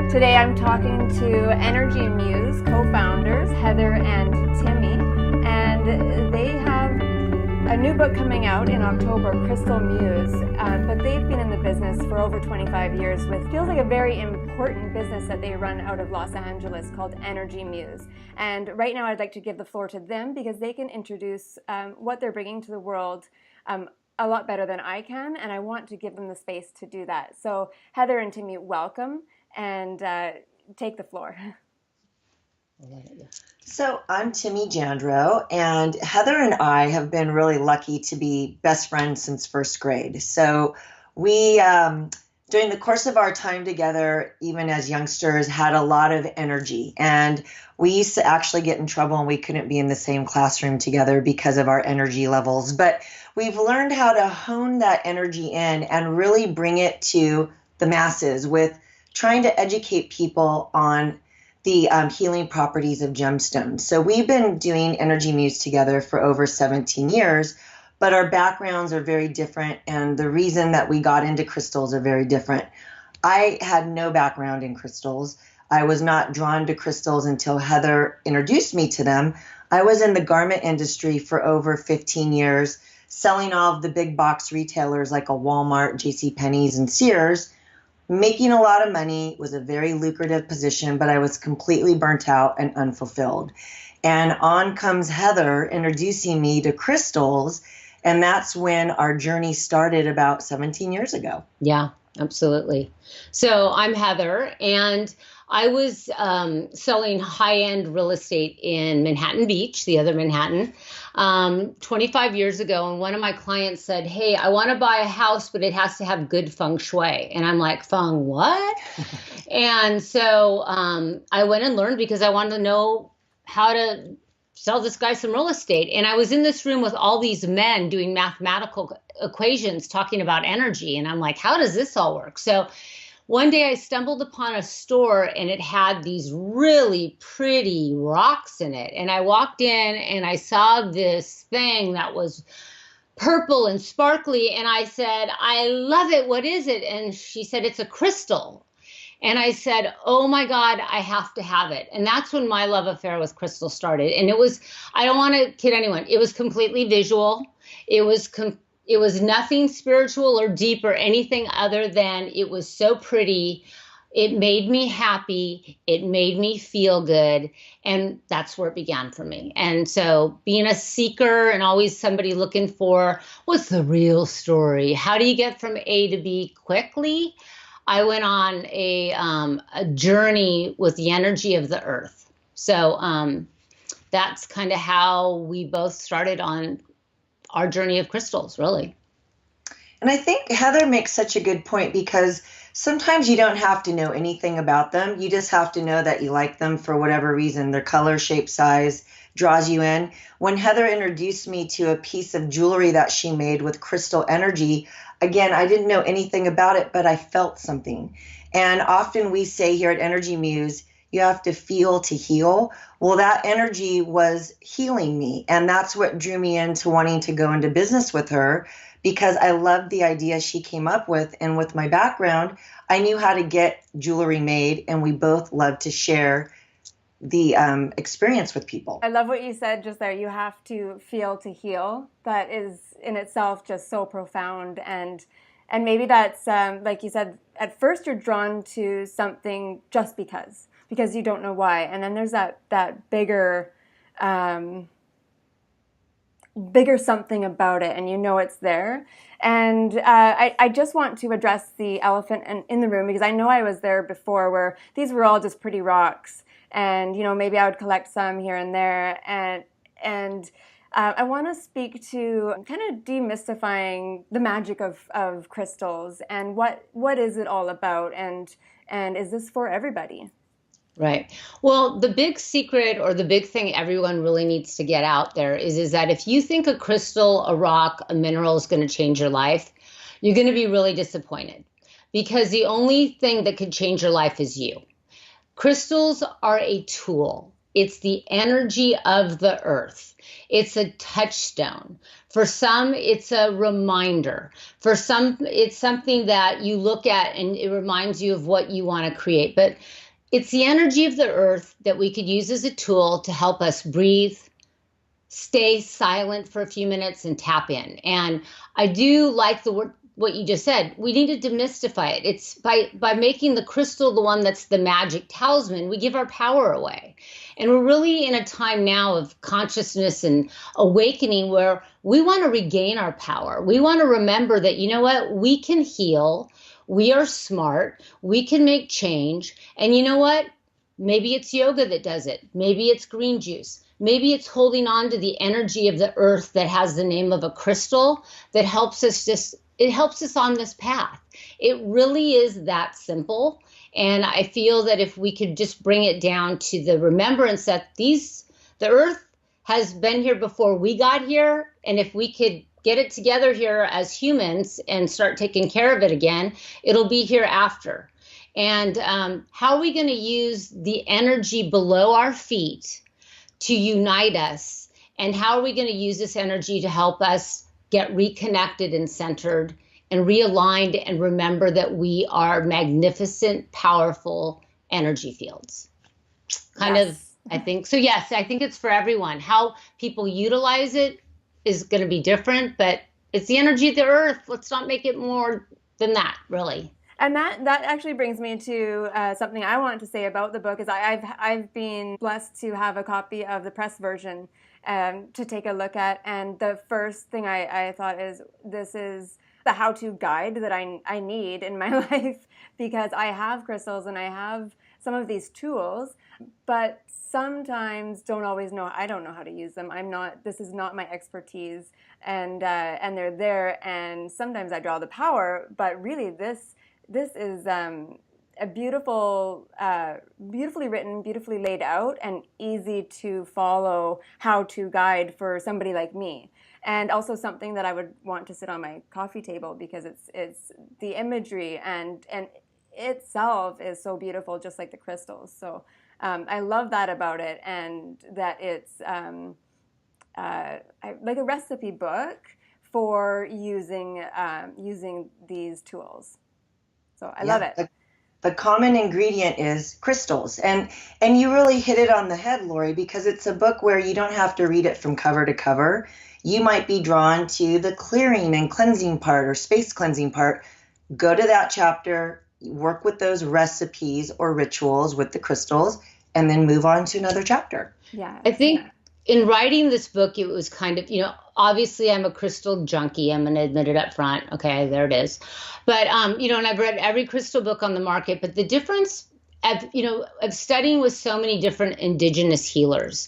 Today I'm talking to Energy Muse co-founders, Heather and Timmi, and they have a new book coming out in October, Crystal Muse, but they've been in the business for over 25 years with feels like a very important business that they run out of Los Angeles called Energy Muse. And right now I'd like to give the floor to them because they can introduce what they're bringing to the world a lot better than I can, and I want to give them the space to do that. So Heather and Timmi, welcome, and take the floor. So I'm Timmi Jandro, and Heather and I have been really lucky to be best friends since first grade. So we, during the course of our time together, even as youngsters, had a lot of energy. And we used to actually get in trouble and we couldn't be in the same classroom together because of our energy levels. But we've learned how to hone that energy in and really bring it to the masses with trying to educate people on the healing properties of gemstones. So we've been doing Energy Muse together for over 17 years, but our backgrounds are very different, and the reason that we got into crystals are very different. I had no background in crystals. I was not drawn to crystals until Heather introduced me to them. I was in the garment industry for over 15 years, selling all of the big box retailers like a Walmart, JCPenney's, and Sears. Making a lot of money, was a very lucrative position, but I was completely burnt out and unfulfilled. And on comes Heather introducing me to crystals, and that's when our journey started about 17 years ago. Yeah, absolutely. So I'm Heather, and I was selling high-end real estate in Manhattan Beach, the other Manhattan, 25 years ago. And one of my clients said, hey, I want to buy a house, but it has to have good feng shui. And I'm like, feng what? And so I went and learned because I wanted to know how to sell this guy some real estate. And I was in this room with all these men doing mathematical equations talking about energy. And I'm like, how does this all work? So one day I stumbled upon a store and it had these really pretty rocks in it. And I walked in and I saw this thing that was purple and sparkly. And I said, I love it. What is it? And she said, it's a crystal. And I said, oh my God, I have to have it. And that's when my love affair with crystal started. And it was, I don't want to kid anyone, it was completely visual. It was nothing spiritual or deep or anything other than it was so pretty. It made me happy. It made me feel good. And that's where it began for me. And so being a seeker and always somebody looking for what's the real story? How do you get from A to B quickly? I went on a journey with the energy of the earth. So that's kind of how we both started on our journey of crystals, really. And I think Heather makes such a good point because sometimes you don't have to know anything about them. You just have to know that you like them for whatever reason. Their color, shape, size draws you in. When Heather introduced me to a piece of jewelry that she made with crystal energy, again, I didn't know anything about it, but I felt something. And often we say here at Energy Muse, you have to feel to heal. Well, that energy was healing me. And that's what drew me into wanting to go into business with her because I loved the idea she came up with. And with my background, I knew how to get jewelry made. And we both love to share the experience with people. I love what you said just there. You have to feel to heal. That is in itself just so profound. And maybe that's, like you said, at first you're drawn to something just because you don't know why. And then there's that bigger something about it, and you know it's there. And I just want to address the elephant in the room because I know I was there before where these were all just pretty rocks. And, you know, maybe I would collect some here and there. And I want to speak to kind of demystifying the magic of crystals and what is it all about, and is this for everybody? Right. Well, the big secret or the big thing everyone really needs to get out there is that if you think a crystal, a rock, a mineral is going to change your life, you're going to be really disappointed because the only thing that could change your life is you. Crystals are a tool. It's the energy of the earth. It's a touchstone. For some, it's a reminder. For some, it's something that you look at and it reminds you of what you want to create. But it's the energy of the earth that we could use as a tool to help us breathe, stay silent for a few minutes, and tap in. And I do like the word, what you just said. We need to demystify it. It's by making the crystal the one that's the magic talisman, we give our power away. And we're really in a time now of consciousness and awakening where we want to regain our power. We want to remember that, you know what, we can heal. We are smart. We can make change. And you know what? Maybe it's yoga that does it. Maybe it's green juice. Maybe it's holding on to the energy of the earth that has the name of a crystal that helps us it helps us on this path. It really is that simple. And I feel that if we could just bring it down to the remembrance that the earth has been here before we got here. And if we could get it together here as humans and start taking care of it again, it'll be here after. And how are we going to use the energy below our feet to unite us? And how are we going to use this energy to help us get reconnected and centered and realigned and remember that we are magnificent, powerful energy fields? I think. So yes, I think it's for everyone. How people utilize it is going to be different, but it's the energy of the earth. Let's not make it more than that, really. And that actually brings me to something I wanted to say about the book. Is I've been blessed to have a copy of the press version to take a look at. And the first thing I thought is, this is the how-to guide that I need in my life, because I have crystals and I have some of these tools, but sometimes I don't know how to use them. This is not my expertise, and they're there, and sometimes I draw the power, but really this is a beautifully written, beautifully laid out, and easy to follow how-to guide for somebody like me. And also something that I would want to sit on my coffee table, because it's the imagery and itself is so beautiful, just like the crystals. So I love that about it, and that it's like a recipe book for using these tools. So I love it. The common ingredient is crystals. And you really hit it on the head, Lori, because it's a book where you don't have to read it from cover to cover. You might be drawn to the clearing and cleansing part or space cleansing part. Go to that chapter, work with those recipes or rituals with the crystals, and then move on to another chapter. Yeah. I think in writing this book, it was kind of, obviously I'm a crystal junkie. I'm going to admit it up front. Okay, there it is. But, and I've read every crystal book on the market, but the difference of studying with so many different indigenous healers,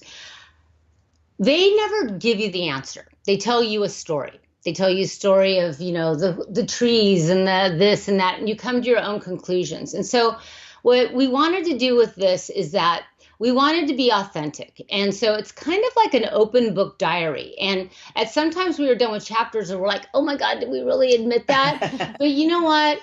they never give you the answer. They tell you a story. They tell you a story of, the trees and the this and that, and you come to your own conclusions. And so what we wanted to do with this is that we wanted to be authentic. And so it's kind of like an open book diary. And sometimes we were done with chapters and we're like, oh my God, did we really admit that? But you know what?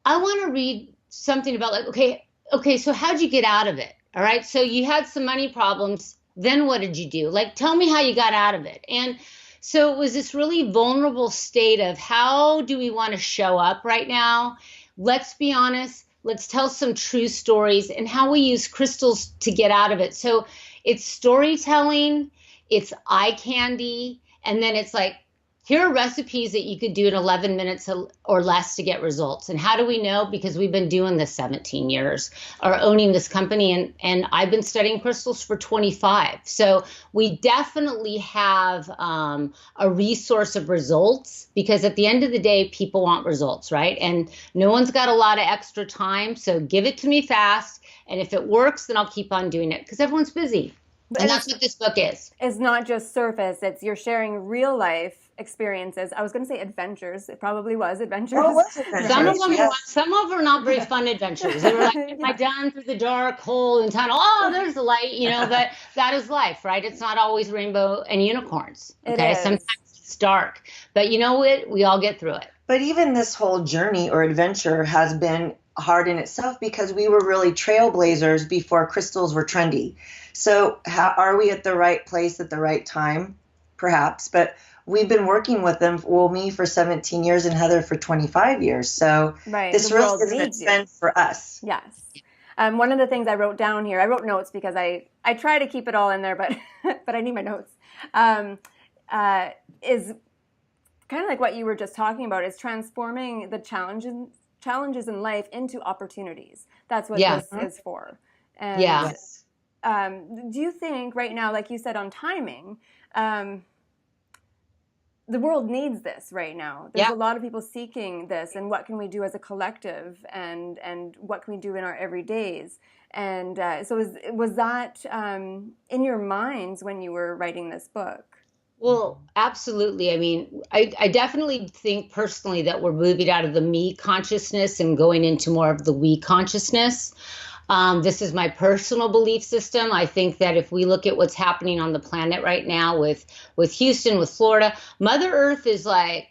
I want to read something about okay, so how'd you get out of it? All right. So you had some money problems. Then what did you do? Tell me how you got out of it. And so it was this really vulnerable state of, how do we want to show up right now? Let's be honest. Let's tell some true stories, and how we use crystals to get out of it. So it's storytelling, it's eye candy, and then it's like, here are recipes that you could do in 11 minutes or less to get results. And how do we know? Because we've been doing this 17 years, or owning this company, and I've been studying crystals for 25. So we definitely have a resource of results, because at the end of the day, people want results, right? And no one's got a lot of extra time. So give it to me fast. And if it works, then I'll keep on doing it, because everyone's busy. And that's what this book is. It's not just surface. You're sharing real life experiences. I was going to say adventures. It probably was adventures. Oh, it was adventures. Some of them are not very fun adventures. They were like, am I down through the dark hole and tunnel? Oh, there's the light, but that is life, right? It's not always rainbow and unicorns. Okay. Sometimes it's dark, but you know what? We all get through it. But even this whole journey or adventure has been hard in itself because we were really trailblazers before crystals were trendy. So how are we at the right place at the right time? Perhaps, but we've been working with them, well, me for 17 years and Heather for 25 years. So this The really world isn't a needs you. trend for us. Yes. One of the things I wrote down here, I wrote notes because I try to keep it all in there, but but I need my notes, is kind of like what you were just talking about, is transforming the challenges in life into opportunities. That's what this is for. And Yes. do you think right now, like you said on timing, the world needs this right now? There's a lot of people seeking this, and what can we do as a collective, and what can we do in our everydays? And so was that in your minds when you were writing this book? Well, absolutely. I mean, I definitely think personally that we're moving out of the me consciousness and going into more of the we consciousness. This is my personal belief system. I think that if we look at what's happening on the planet right now with Houston, with Florida, Mother Earth is like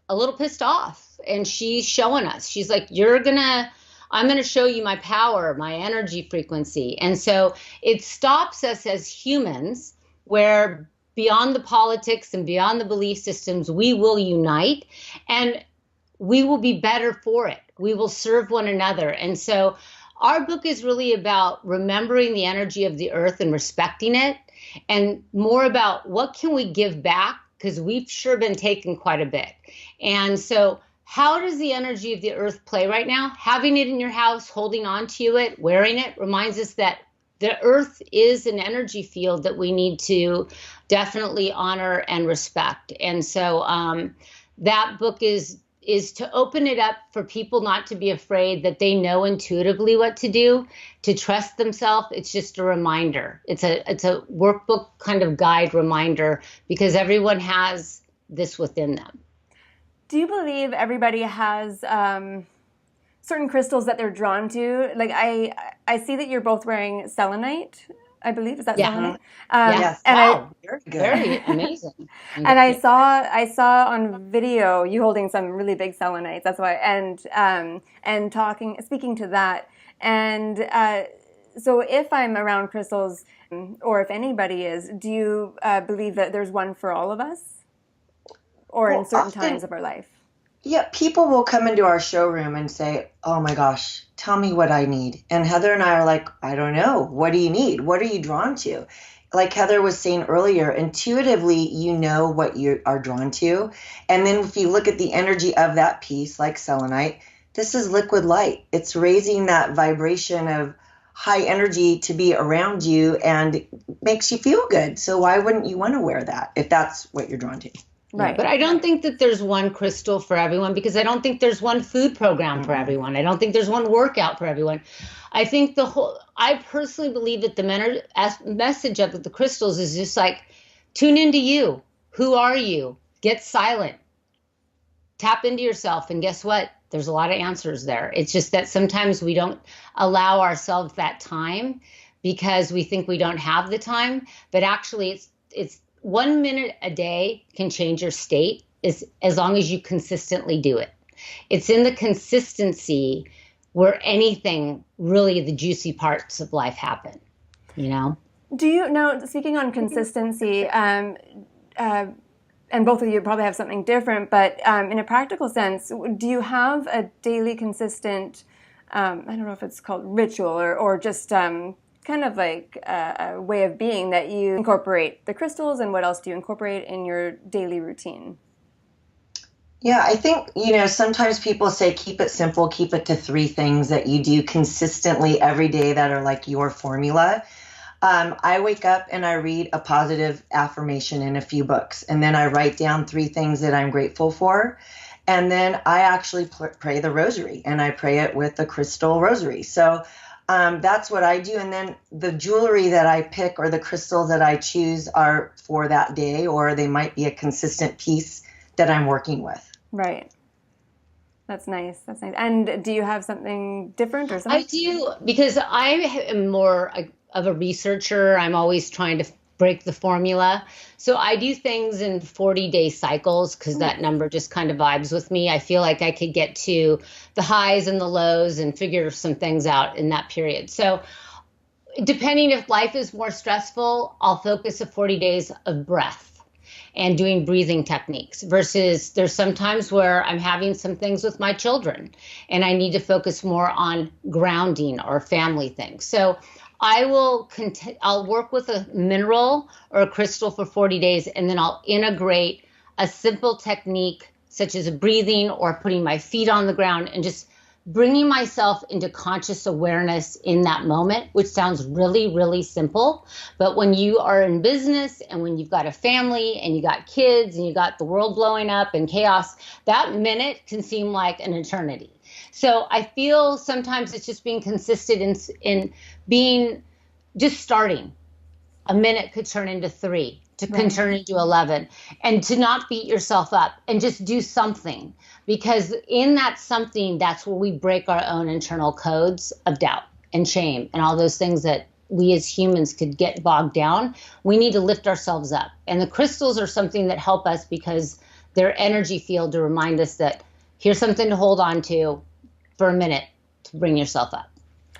a little pissed off, and she's showing us. She's like, I'm going to show you my power, my energy frequency. And so it stops us as humans, where beyond the politics and beyond the belief systems, we will unite, and we will be better for it. We will serve one another. And so our book is really about remembering the energy of the earth and respecting it, and more about what can we give back, because we've sure been taking quite a bit. And so how does the energy of the earth play right now? Having it in your house, holding on to it, wearing it, reminds us that the earth is an energy field that we need to definitely honor and respect. And so that book is to open it up for people not to be afraid, that they know intuitively what to do, to trust themselves. It's just a reminder. It's a workbook kind of guide reminder, because everyone has this within them. Do you believe everybody has certain crystals that they're drawn to? Like I see that you're both wearing selenite, I believe. Is that selenite? Yes. And wow. Very good. Very amazing. And I saw on video you holding some really big selenites. That's why, and speaking to that. And so if I'm around crystals, or if anybody is, do you believe that there's one for all of us, or in certain times of our life? Yeah, people will come into our showroom and say, oh my gosh, tell me what I need. And Heather and I are like, I don't know. What do you need? What are you drawn to? Like Heather was saying earlier, intuitively, you know what you are drawn to. And then if you look at the energy of that piece, like selenite, this is liquid light. It's raising that vibration of high energy to be around you, and it makes you feel good. So why wouldn't you want to wear that if that's what you're drawn to? Right. But I don't think that there's one crystal for everyone, because I don't think there's one food program for everyone. I don't think there's one workout for everyone. I think I personally believe that the message of the crystals is just like, tune into you. Who are you? Get silent. Tap into yourself. And guess what? There's a lot of answers there. It's just that sometimes we don't allow ourselves that time because we think we don't have the time. But actually, it's 1 minute a day can change your state, as long as you consistently do it. It's in the consistency where anything, really, the juicy parts of life happen, you know? Do you know, speaking on consistency, and both of you probably have something different, but in a practical sense, do you have a daily consistent, I don't know if it's called ritual or just kind of like a way of being that you incorporate the crystals, and what else do you incorporate in your daily routine? Yeah, I think, sometimes people say keep it simple, keep it to 3 things that you do consistently every day that are like your formula. I wake up and I read a positive affirmation in a few books, and then I write down 3 things that I'm grateful for. And then I actually pray the rosary, and I pray it with the crystal rosary. So that's what I do. And then the jewelry that I pick or the crystal that I choose are for that day, or they might be a consistent piece that I'm working with. Right. That's nice. That's nice. And do you have something different or something? I do, because I am more of a researcher. I'm always trying to break the formula. So I do things in 40-day cycles because that number just kind of vibes with me. I feel like I could get to the highs and the lows and figure some things out in that period. So depending if life is more stressful, I'll focus on 40 days of breath and doing breathing techniques versus there's sometimes where I'm having some things with my children and I need to focus more on grounding or family things. So I'll work with a mineral or a crystal for 40 days, and then I'll integrate a simple technique such as breathing or putting my feet on the ground and just bringing myself into conscious awareness in that moment, which sounds really, really simple. But when you are in business and when you've got a family and you got kids and you got the world blowing up and chaos, that minute can seem like an eternity. So I feel sometimes it's just being consistent in being just starting. A minute could turn into 3, can turn into 11, and to not beat yourself up and just do something, because in that something, that's where we break our own internal codes of doubt and shame and all those things that we as humans could get bogged down. We need to lift ourselves up. And the crystals are something that help us because their energy field to remind us that here's something to hold on to for a minute to bring yourself up.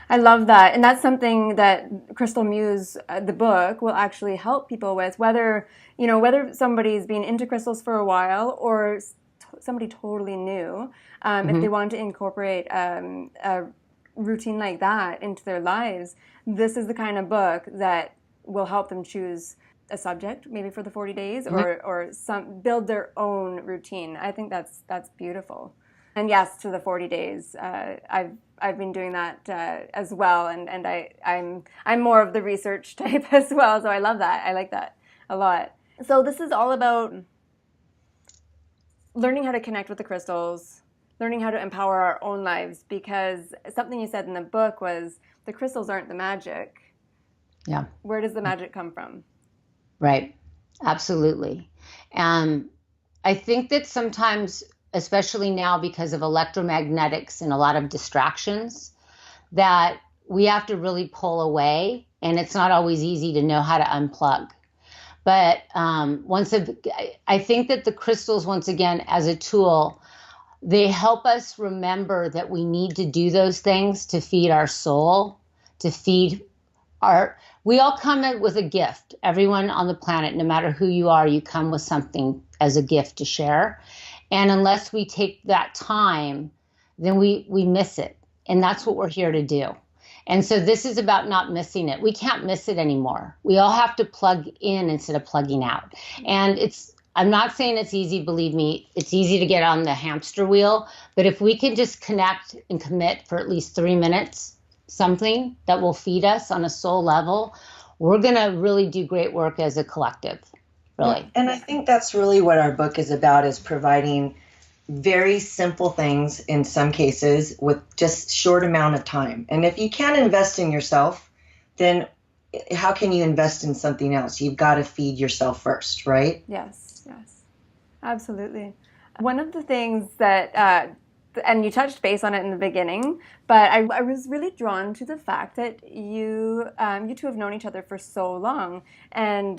I love that. And that's something that Crystal Muse, the book, will actually help people with, whether somebody's been into crystals for a while or somebody totally new. If they want to incorporate a routine like that into their lives, this is the kind of book that will help them choose a subject, maybe for the 40 days, or build their own routine. I think that's beautiful. And yes, to the 40 days, I've been doing that as well, and I'm more of the research type as well. So I love that. I like that a lot. So this is all about learning how to connect with the crystals, learning how to empower our own lives. Because something you said in the book was the crystals aren't the magic. Yeah. Where does the magic come from? Right. Absolutely. And I think that sometimes, especially now because of electromagnetics and a lot of distractions, that we have to really pull away, and it's not always easy to know how to unplug. But I think that the crystals, once again, as a tool, they help us remember that we need to do those things to feed our soul, to feed we all come in with a gift. Everyone on the planet, no matter who you are, you come with something as a gift to share. And unless we take that time, then we miss it. And that's what we're here to do. And so this is about not missing it. We can't miss it anymore. We all have to plug in instead of plugging out. And I'm not saying it's easy, believe me. It's easy to get on the hamster wheel. But if we can just connect and commit for at least 3 minutes, something that will feed us on a soul level, we're going to really do great work as a collective. Really. And I think that's really what our book is about, is providing very simple things in some cases with just short amount of time. And if you can't invest in yourself, then how can you invest in something else? You've got to feed yourself first, right? Yes, absolutely. One of the things that, and you touched base on it in the beginning, but I was really drawn to the fact that you two have known each other for so long. And,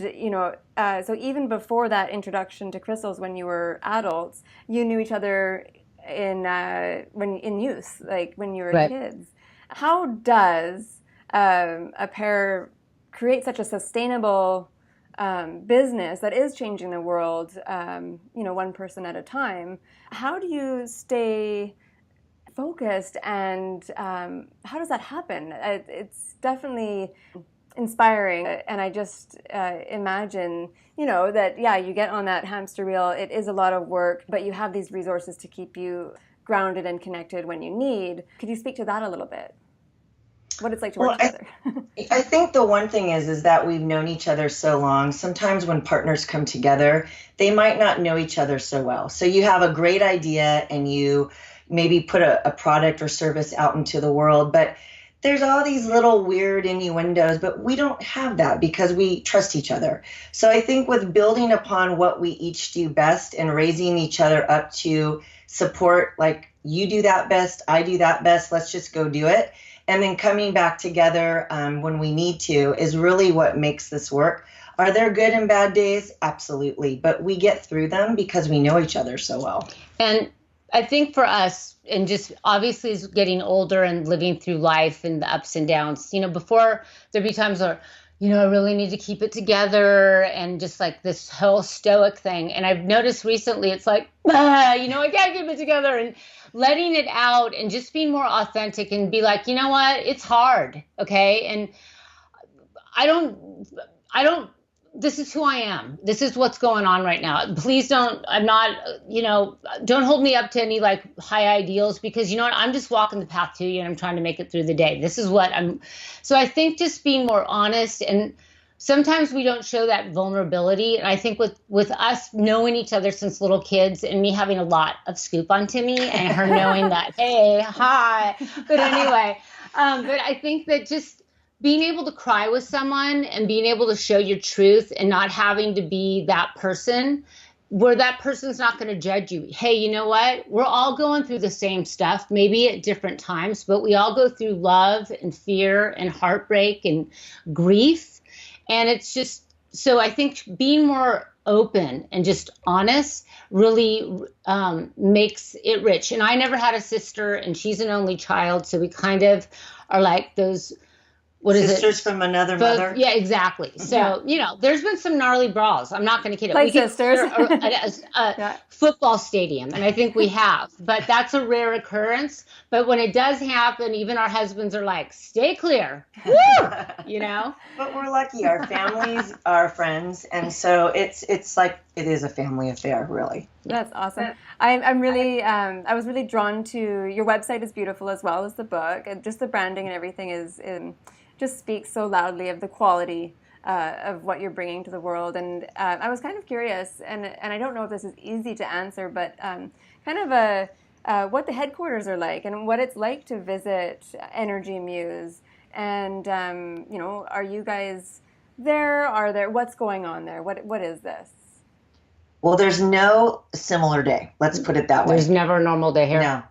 so even before that introduction to crystals when you were adults, you knew each other in youth, like when you were kids. How does a pair create such a sustainable business that is changing the world, one person at a time? How do you stay focused, and how does that happen? It's definitely inspiring, and I just imagine, that, you get on that hamster wheel. It is a lot of work, but you have these resources to keep you grounded and connected when you need. Could you speak to that a little bit? What it's like to work together? I think the one thing is that we've known each other so long. Sometimes when partners come together, they might not know each other so well. So you have a great idea and you maybe put a product or service out into the world, but there's all these little weird innuendos, but we don't have that because we trust each other. So I think with building upon what we each do best and raising each other up to support, like, you do that best, I do that best, let's just go do it. And then coming back together when we need to is really what makes this work. Are there good and bad days? Absolutely. But we get through them because we know each other so well. And I think for us, and just obviously as getting older and living through life and the ups and downs, before there'd be times where, I really need to keep it together and just like this whole stoic thing. And I've noticed recently it's like, I can't keep it together, and letting it out and just being more authentic and be like, you know what, it's hard. Okay. And I don't, this is who I am. This is what's going on right now. Please don't hold me up to any like high ideals, because you know what? I'm just walking the path to you and I'm trying to make it through the day. This is what so I think just being more honest, and sometimes we don't show that vulnerability. And I think with us knowing each other since little kids, and me having a lot of scoop on Timmi and her knowing that, hey, hi. But anyway, but I think that just being able to cry with someone and being able to show your truth and not having to be that person where that person's not going to judge you. Hey, you know what? We're all going through the same stuff, maybe at different times, but we all go through love and fear and heartbreak and grief. And it's just, so I think being more open and just honest really makes it rich. And I never had a sister, and she's an only child. So we kind of are like those, what is it? Sisters from another mother. Yeah, exactly. So, there's been some gnarly brawls. I'm not going to kid it. Like sisters. A football stadium, and I think we have. But that's a rare occurrence. But when it does happen, even our husbands are like, stay clear. Woo! But we're lucky. Our families are friends. And so it's like it is a family affair, really. That's awesome. I'm really, I was really drawn to, your website is beautiful as well as the book. And just the branding and everything just speaks so loudly of the quality of what you're bringing to the world. And I was kind of curious, and I don't know if this is easy to answer, but kind of what the headquarters are like and what it's like to visit Energy Muse. And, are you guys there? What's going on there? What is this? Well, there's no similar day. Let's put it that way. There's never a normal day here. No.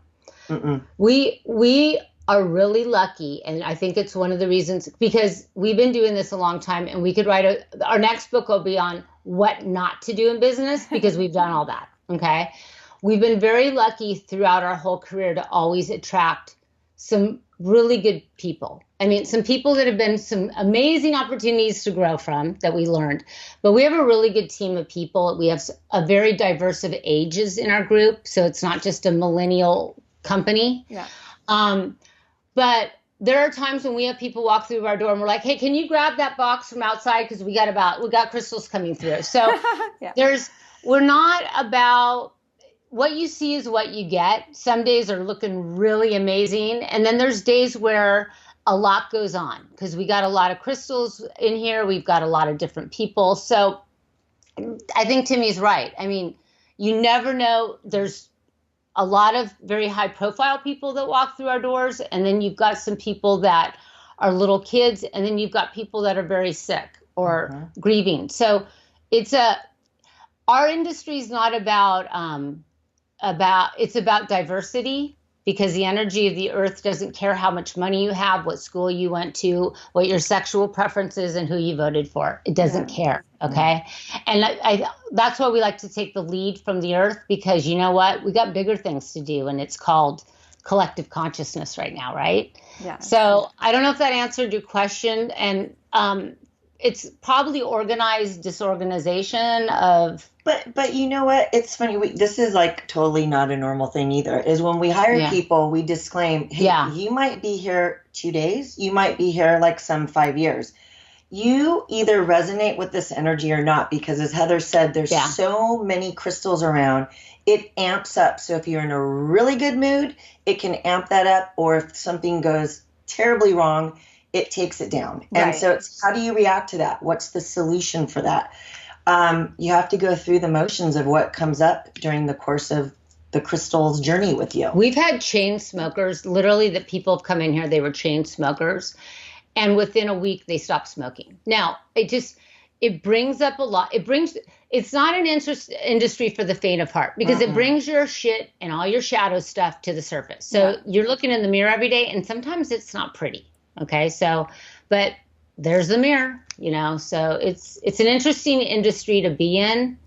Mm-mm. We are really lucky, and I think it's one of the reasons, because we've been doing this a long time, and we could write our next book will be on what not to do in business, because we've done all that. Okay. We've been very lucky throughout our whole career to always attract some really good people. I mean, some people that have been some amazing opportunities to grow from that we learned, but we have a really good team of people. We have a very diverse of ages in our group. So it's not just a millennial company. Yeah. But there are times when we have people walk through our door and we're like, hey, can you grab that box from outside? Because we got crystals coming through. So we're not about, what you see is what you get. Some days are looking really amazing. And then there's days where a lot goes on, because we got a lot of crystals in here. We've got a lot of different people. So I think Timmy's right. I mean, you never know. There's a lot of very high profile people that walk through our doors. And then you've got some people that are little kids. And then you've got people that are very sick or grieving. So our industry is not it's about diversity, because the energy of the earth doesn't care how much money you have, what school you went to, what your sexual preferences, and who you voted for. It doesn't care. Okay. And that's why we like to take the lead from the earth, because you know what? We got bigger things to do, and it's called collective consciousness right now. Right. Yeah. So I don't know if that answered your question. And, it's probably organized disorganization of. But you know what? It's funny. This is like totally not a normal thing either. Is when we hire people, we disclaim, hey, you might be here 2 days. You might be here like some 5 years. You either resonate with this energy or not, because as Heather said, there's so many crystals around. It amps up. So if you're in a really good mood, it can amp that up. Or if something goes terribly wrong, it takes it down. And so it's, how do you react to that? What's the solution for that? You have to go through the motions of what comes up during the course of the crystal's journey with you. We've had chain smokers, literally, that people have come in here, they were chain smokers, and within a week they stopped smoking. Now, it brings up a lot. It's not an industry for the faint of heart, because it brings your shit and all your shadow stuff to the surface. So you're looking in the mirror every day, and sometimes it's not pretty. Okay. So, but there's the mirror, so it's an interesting industry to be in.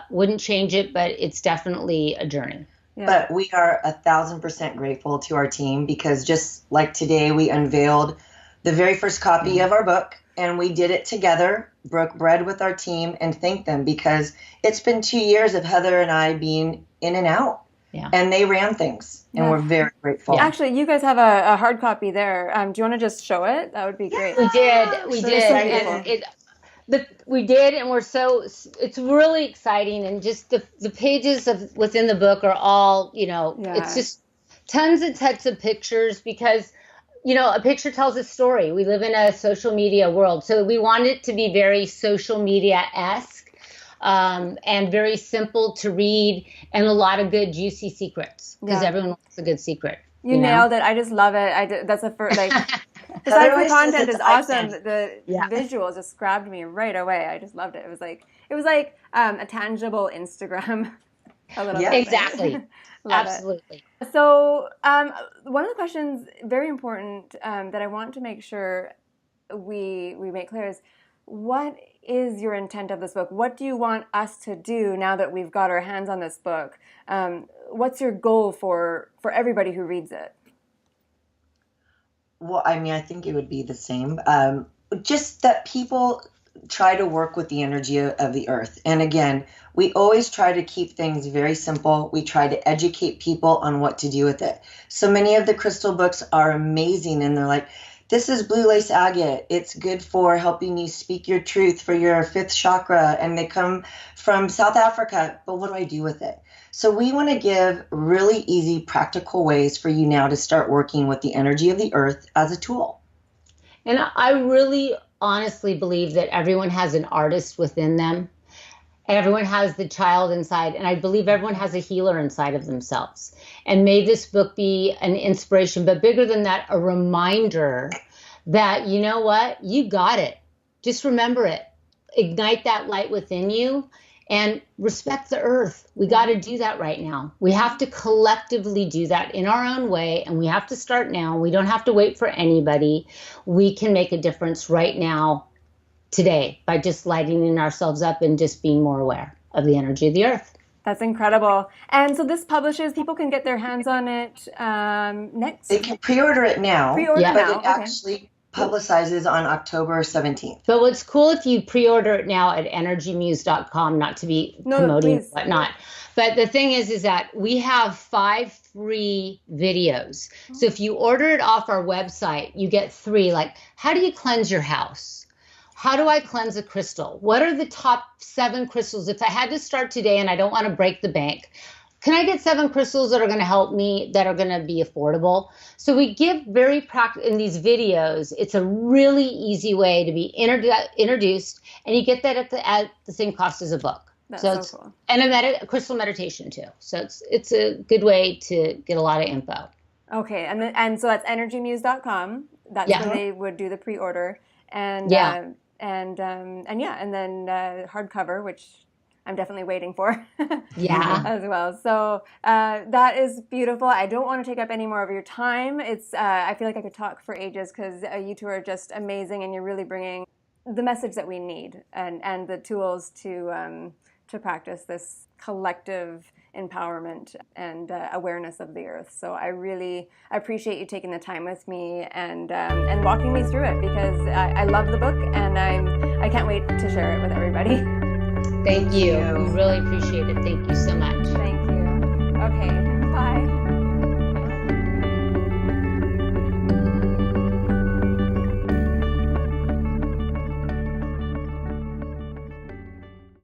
Wouldn't change it, but it's definitely a journey. Yeah. But we are 1,000% grateful to our team, because just like today, we unveiled the very first copy of our book, and we did it together, broke bread with our team, and thanked them, because it's been 2 years of Heather and I being in and out. Yeah. And they ran things, and we're very grateful. Yeah. Actually, you guys have a hard copy there. Do you want to just show it? That would be great. We did. We did, and it's really exciting, and just the pages within the book are all, it's just tons and tons of pictures, because, a picture tells a story. We live in a social media world, so we want it to be very social media-esque. And very simple to read, and a lot of good juicy secrets, because everyone wants a good secret. You nailed it. I just love it. That's the first, besides the content is awesome. The visuals just grabbed me right away. I just loved it. It was like a tangible Instagram. A little bit. Exactly. Absolutely. It. So one of the questions, very important, that I want to make sure we make clear is, what is your intent of this book? What do you want us to do now that we've got our hands on this book? What's your goal for everybody who reads it? Well, I think it would be the same. Just that people try to work with the energy of the earth. And again, we always try to keep things very simple. We try to educate people on what to do with it. So many of the crystal books are amazing, and they're like, this is blue lace agate. It's good for helping you speak your truth for your 5th chakra. And they come from South Africa. But what do I do with it? So we want to give really easy, practical ways for you now to start working with the energy of the earth as a tool. And I really honestly believe that everyone has an artist within them. Everyone has the child inside. And I believe everyone has a healer inside of themselves. And may this book be an inspiration, but bigger than that, a reminder that, you know what, you got it. Just remember it. Ignite that light within you and respect the earth. We got to do that right now. We have to collectively do that in our own way, and we have to start now. We don't have to wait for anybody. We can make a difference right now, today, by just lighting ourselves up and just being more aware of the energy of the earth. That's incredible. And so this publishes, people can get their hands on it next? They can pre-order it now, but it actually publicizes on October 17th. But what's cool, if you pre-order it now at energymuse.com, not to be promoting whatnot, but the thing is that we have 5 free videos. So if you order it off our website, you get 3, like, how do you cleanse your house? How do I cleanse a crystal? What are the top 7 crystals? If I had to start today and I don't want to break the bank, can I get 7 crystals that are going to help me, that are going to be affordable? So we give very practical, in these videos, it's a really easy way to be introduced, and you get that at the same cost as a book. That's so cool. And a crystal meditation too. So it's a good way to get a lot of info. Okay, and so that's energymuse.com. That's where they would do the pre-order. And and then hardcover, which I'm definitely waiting for. As well. So that is beautiful. I don't want to take up any more of your time. It's I feel like I could talk for ages, because you two are just amazing, and you're really bringing the message that we need, and the tools to practice this collective empowerment and awareness of the earth. So I really appreciate you taking the time with me and walking me through it, because I love the book, and I can't wait to share it with everybody. Thank you. We really appreciate it. Thank you so much. Thank you. Okay.